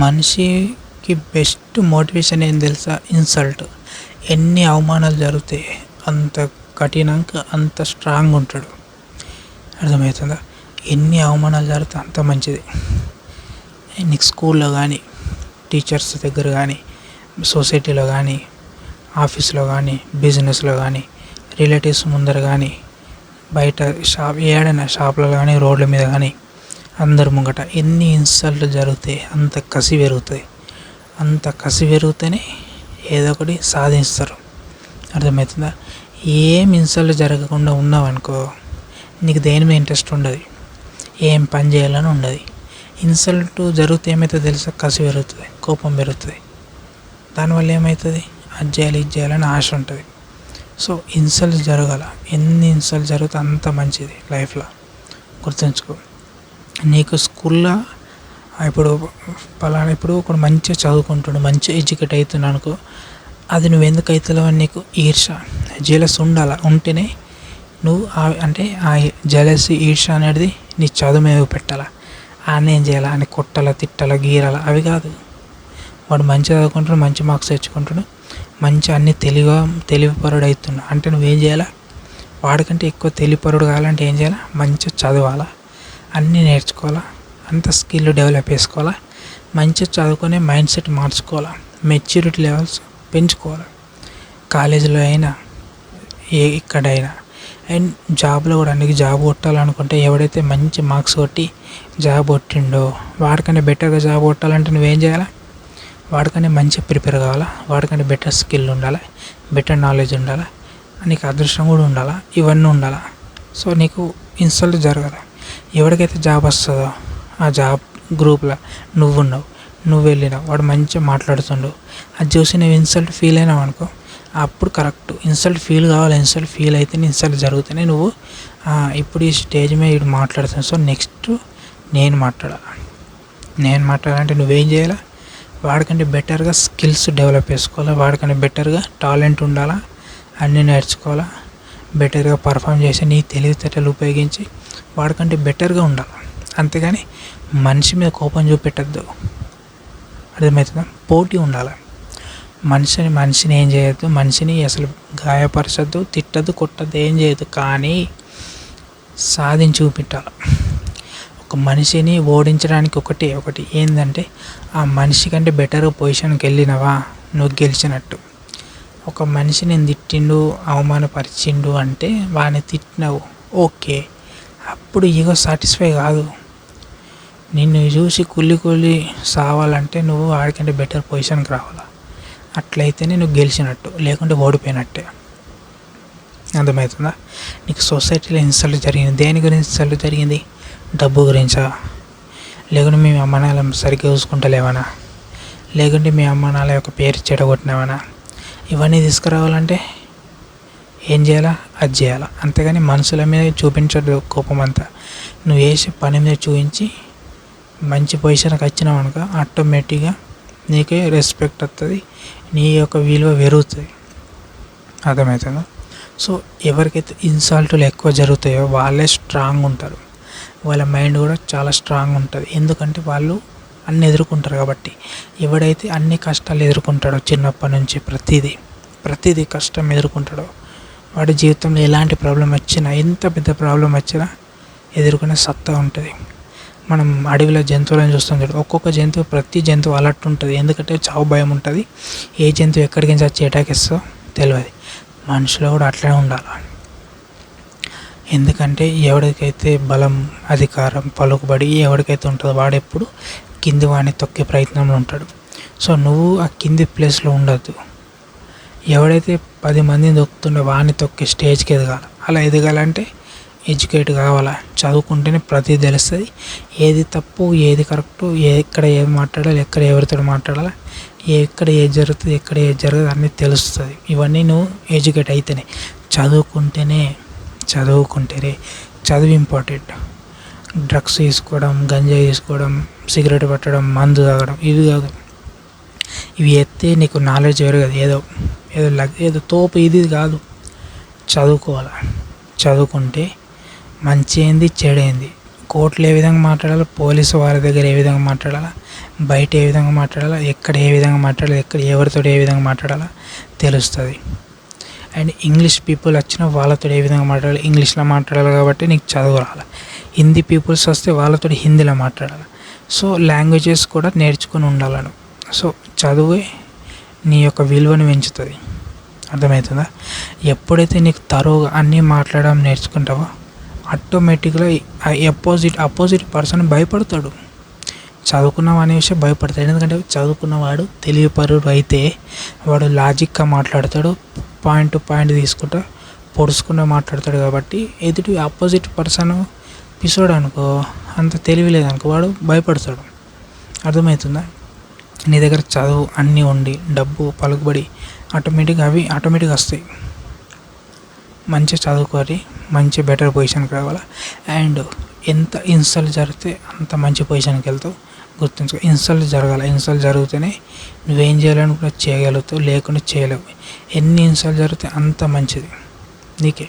మనిషికి best motivation ఏం తెలుసా? ఇన్సల్ట్. ఎన్ని అవమానాలు జరిగితే అంత కఠినంగా అంత స్ట్రాంగ్ ఉంటాడు. అర్థమవుతుందా? ఎన్ని అవమానాలు జరిగితే అంత మంచిది. నీకు స్కూల్లో కానీ, టీచర్స్ దగ్గర కానీ, సొసైటీలో కానీ, ఆఫీస్లో కానీ, బిజినెస్లో కానీ, రిలేటివ్స్ ముందర కానీ, బయట ఏడైనా షాపులలో కానీ, రోడ్ల మీద కానీ, అందరి ముంగట ఎన్ని ఇన్సల్ట్ జరుగుతాయి అంత కసి పెరుగుతుంది. అంత కసి పెరిగితేనే ఏదో ఒకటి సాధిస్తారు. అర్థమవుతుందా? ఏం ఇన్సల్ట్ జరగకుండా ఉన్నావనుకో, నీకు దేని మీద ఇంట్రెస్ట్ ఉండదు, ఏం పని చేయాలని ఉండదు. ఇన్సల్ట్ జరిగితే ఏమవుతుంది తెలుసా? కసి పెరుగుతుంది, కోపం పెరుగుతుంది. దానివల్ల ఏమవుతుంది? అది చేయాలి ఇది చేయాలని ఆశ ఉంటుంది. సో ఇన్సల్ట్ జరగాల. ఎన్ని ఇన్సల్ట్ జరిగితే అంత మంచిది లైఫ్లో. గుర్తుంచుకో. నీకు స్కూల్లో ఇప్పుడు పలానా ఇప్పుడు ఒకడు మంచిగా చదువుకుంటాడు, మంచిగా ఎడ్యుకేట్ అవుతున్నాడు అనుకో, అది నువ్వు ఎందుకు అవుతావు అని నీకు ఈర్ష, జెలస్ ఉండాలి. ఉంటేనే నువ్వు అంటే ఆ జెలసీ, ఈర్ష అనేది నీ చదువు మీద పెట్టాలా. ఆయన ఏం చేయాలా అని కొట్టాలా, తిట్టాలా, గీరాలా అవి కాదు. వాడు మంచిగా చదువుకుంటాడు, మంచి మార్క్స్ తెచ్చుకుంటాడు, మంచి అన్ని తెలివిపరుడు అవుతున్నాడు అంటే నువ్వేం చేయాలా? వాడికంటే ఎక్కువ తెలివిపరుడు కావాలంటే ఏం చేయాలా? మంచిగా చదవాలా, అన్నీ నేర్చుకోవాలా, అంత స్కిల్ డెవలప్ చేసుకోవాలా, మంచిగా చదువుకునే మైండ్ సెట్ మార్చుకోవాలా, మెచ్యూరిటీ లెవెల్స్ పెంచుకోవాలి. కాలేజీలో అయినా ఎక్కడైనా. అండ్ జాబ్లో కూడా నీకు జాబ్ కొట్టాలనుకుంటే ఎవడైతే మంచి మార్క్స్ కొట్టి జాబ్ కొట్టిండో వాడికన్నా బెటర్గా జాబ్ కొట్టాలంటే నువ్వేం చేయాలా? వాడికన్నా మంచిగా ప్రిపేర్ కావాలా, వాడికన్నా బెటర్ స్కిల్ ఉండాలి, బెటర్ నాలెడ్జ్ ఉండాలి, నీకు అదృష్టం కూడా ఉండాలా, ఇవన్నీ ఉండాలా. సో నీకు ఇన్సల్ట్ జరగాలి. ఎవరికైతే జాబ్ వస్తుందో ఆ జాబ్ గ్రూప్లో నువ్వు వెళ్ళినావు, వాడు మంచిగా మాట్లాడుతుండు, అది చూసి నువ్వు ఇన్సల్ట్ ఫీల్ అయినావు అనుకో, అప్పుడు కరెక్ట్. ఇన్సల్ట్ ఫీల్ కావాలి. ఇన్సల్ట్ ఫీల్ అయితేనే, ఇన్సల్ట్ జరుగుతూనే నువ్వు ఇప్పుడు ఈ స్టేజ్ మీద ఇటు మాట్లాడుతాను, సో నెక్స్ట్ నేను మాట్లాడాలంటే నువ్వేం చేయాలా? వాడికంటే బెటర్గా స్కిల్స్ డెవలప్ చేసుకోవాలా, వాడికంటే బెటర్గా టాలెంట్ ఉండాలా, అన్నీ నేర్చుకోవాలా, బెటర్గా పర్ఫామ్ చేసి నీ తెలివితేటలు ఉపయోగించి వాడికంటే బెటర్గా ఉండాలి. అంతేగాని మనిషి మీద కోపం చూపెట్టద్దు. అర్థమవుతుందా? పోటీ ఉండాలి. మనిషిని ఏం చేయొద్దు, మనిషిని అసలు గాయపరచద్దు, తిట్టద్దు, కొట్టద్దు, ఏం చేయొద్దు. కానీ సాధించి చూపెట్టాలి. ఒక మనిషిని ఓడించడానికి ఒకటి ఏంటంటే ఆ మనిషి కంటే బెటర్ పొజిషన్కి వెళ్ళినవా నువ్వు గెలిచినట్టు. ఒక మనిషి నేను తిట్టిండు, అవమానపరిచిండు అంటే వాడిని తిట్టినావు ఓకే, అప్పుడు ఈగో సాటిస్ఫై కాదు. నిన్ను చూసి కుళ్ళి సావాలంటే నువ్వు వాడికంటే బెటర్ పొజిషన్కి రావాలా. అట్లయితేనే నువ్వు గెలిచినట్టు, లేకుంటే ఓడిపోయినట్టే. అర్థమవుతుందా? నీకు సొసైటీలో ఇన్సల్ట్ జరిగింది, దేని గురించి ఇన్సల్ట్ జరిగింది? డబ్బు గురించా? లేకుంటే మీ అమ్మ నాన్న సరిగ్గా చూసుకుంటలేవనా? లేకుంటే మీ అమ్మ నాన్న యొక్క పేరు చెడగొట్టినావనా? ఇవన్నీ తీసుకురావాలంటే ఏం చేయాలా? అది చేయాలా. అంతేగాని మనుషుల మీద చూపించదు కోపం అంతా. నువ్వు వేసే పని మీద చూపించి మంచి పొజిషన్కి వచ్చినావు అనుకో, ఆటోమేటిక్గా నీకే రెస్పెక్ట్ వస్తుంది, నీ యొక్క విలువ పెరుగుతుంది. అర్థమవుతుందా? సో ఎవరికైతే ఇన్సల్ట్లు ఎక్కువ జరుగుతాయో వాళ్ళే స్ట్రాంగ్ ఉంటారు, వాళ్ళ మైండ్ కూడా చాలా స్ట్రాంగ్ ఉంటుంది. ఎందుకంటే వాళ్ళు అన్నీ ఎదుర్కొంటారు కాబట్టి. ఎవడైతే అన్ని కష్టాలు ఎదుర్కొంటాడో చిన్నప్పటి నుంచి ప్రతిదీ కష్టం ఎదుర్కొంటాడో వాడి జీవితంలో ఎలాంటి ప్రాబ్లం వచ్చినా, ఎంత పెద్ద ప్రాబ్లం వచ్చినా ఎదుర్కొనే సత్తా ఉంటుంది. మనం అడవిలో జంతువులను చూస్తాం చూడు, ఒక్కొక్క జంతువు ప్రతి జంతువు అలర్ట్ ఉంటుంది. ఎందుకంటే చావు భయం ఉంటుంది. ఏ జంతువు ఎక్కడికి వచ్చి అటాక్ ఇస్తుందో తెలియదు. మనుషులు కూడా అట్లనే ఉండాలి. ఎందుకంటే ఎవరికైతే బలం, అధికారం, పలుకుబడి ఎవరికైతే ఉంటుందో వాడెప్పుడు కింది వాడిని తొక్కే ప్రయత్నంలో ఉంటాడు. సో నువ్వు ఆ కింది ప్లేస్లో ఉండద్దు. ఎవడైతే 10 మందిని తొక్కుతుండో వాడిని తొక్కే స్టేజ్కి ఎదగాలి. అలా ఎదగాలంటే ఎడ్యుకేట్ కావాలా, చదువుకుంటేనే ప్రతిదీ తెలుస్తుంది. ఏది తప్పు, ఏది కరెక్టు, ఎక్కడ ఏది మాట్లాడాలి, ఎక్కడ ఎవరితో మాట్లాడాలి, ఎక్కడ ఏది జరుగుతుంది, ఎక్కడ ఏది జరగదు అన్నీ తెలుస్తుంది. ఇవన్నీ నువ్వు ఎడ్యుకేట్ అయితేనే. చదువు ఇంపార్టెంట్. డ్రగ్స్ తీసుకోవడం, గంజాయి తీసుకోవడం, సిగరెట్ పట్టడం, మందు తాగడం ఇవి కాదు. ఇవి ఎత్తే నీకు నాలెడ్జ్ పెరగదు. ఏదో తోపు ఇది కాదు. చదువుకోవాలి. చదువుకుంటే మంచి ఏంది చెడైంది కోర్టులో ఏ విధంగా మాట్లాడాలి, పోలీసు వారి దగ్గర ఏ విధంగా మాట్లాడాలా, బయట ఏ విధంగా మాట్లాడాలా, ఎక్కడ ఏ విధంగా మాట్లాడాలి, ఎక్కడ ఎవరితో ఏ విధంగా మాట్లాడాలా తెలుస్తుంది. అండ్ ఇంగ్లీష్ పీపుల్ వచ్చినా వాళ్ళతో ఏ విధంగా మాట్లాడాలి, ఇంగ్లీష్లో మాట్లాడాలి కాబట్టి నీకు చదువు రావాలి. హిందీ పీపుల్స్ వస్తే వాళ్ళతో హిందీలో మాట్లాడాలి. సో లాంగ్వేజెస్ కూడా నేర్చుకొని ఉండాలను. సో చదువే నీ యొక్క విలువను పెంచుతుంది. అర్థమవుతుందా? ఎప్పుడైతే నీకు తరువుగా అన్నీ మాట్లాడడం నేర్చుకుంటావో ఆటోమేటిక్గా అపోజిట్ పర్సన్ భయపడతాడు. చదువుకున్నావు అనే విషయం భయపడతాడు. ఎందుకంటే చదువుకున్నవాడు తెలివిపరుడు అయితే వాడు లాజిక్గా మాట్లాడతాడు, పాయింట్ టు పాయింట్ తీసుకుంటా పొడుచుకుంటూ మాట్లాడతాడు. కాబట్టి ఎదుటి ఆపోజిట్ పర్సన్ పిసోడు అనుకో, అంత తెలివి లేదనుకో, వాడు భయపడతాడు. అర్థమవుతుందా? నీ దగ్గర చదువు అన్నీ ఉండి డబ్బు పలుకుబడి ఆటోమేటిక్గా వస్తాయి. మంచిగా చదువుకొని మంచి బెటర్ పొజిషన్కి రావాలి. అండ్ ఎంత ఇన్సల్ట్ జరిగితే అంత మంచి పొజిషన్కి వెళ్తావు. గుర్తుంచుకో, ఇన్సల్ట్ జరగాలి. ఇన్సల్ట్ జరిగితేనే నువ్వేం చేయాలనుకున్నా చేయగలుగుతావు, లేకుండా చేయలేవు. ఎన్ని ఇన్సల్ట్ జరిగితే అంత మంచిది నీకే.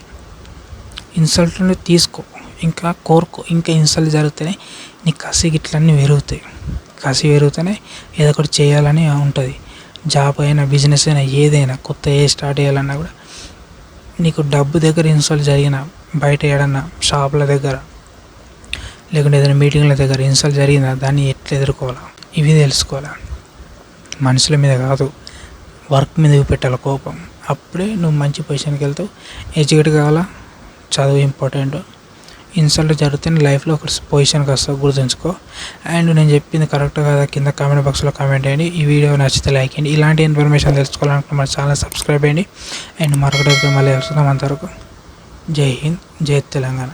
ఇన్సల్ట్ని తీసుకో, ఇంకా కోరుకో. ఇంకా ఇన్సల్ట్ జరిగితేనే నీ కసి గిట్లన్నీ పెరుగుతాయి. కసి పెరుగుతూనే ఏదో ఒకటి చేయాలని ఉంటుంది. జాబ్ అయినా, బిజినెస్ అయినా, ఏదైనా కొత్త స్టార్ట్ చేయాలన్నా కూడా నీకు డబ్బు దగ్గర ఇన్సల్ట్ జరిగిన, బయట ఏడన్నా షాపుల దగ్గర లేకుంటే ఏదైనా మీటింగ్ల దగ్గర ఇన్సల్ట్ జరిగిందా, దాన్ని ఎట్లా ఎదుర్కోవాలా ఇవి తెలుసుకోవాలా. మనుషుల మీద కాదు, వర్క్ మీద పెట్టాలి కోపం. అప్పుడే నువ్వు మంచి పొజిషన్కి వెళ్తావు. ఎడ్యుకేట్ కావాలా, చదువు ఇంపార్టెంట్. ఇన్సల్ట్ జరిగితే లైఫ్లో ఒక పొజిషన్కి వస్తావు, గుర్తుంచుకో. అండ్ నేను చెప్పింది కరెక్ట్ కదా కింద కామెంట్ బాక్స్లో కామెంట్ చేయండి. ఈ వీడియో నచ్చితే లైక్ చేయండి. ఇలాంటి ఇన్ఫర్మేషన్ తెలుసుకోవాలనుకుంటే మన ఛానల్ సబ్స్క్రైబ్ చేయండి. అండ్ మరొకటి మళ్ళీ వస్తున్నాం. అంతవరకు జై హింద్, జై తెలంగాణ.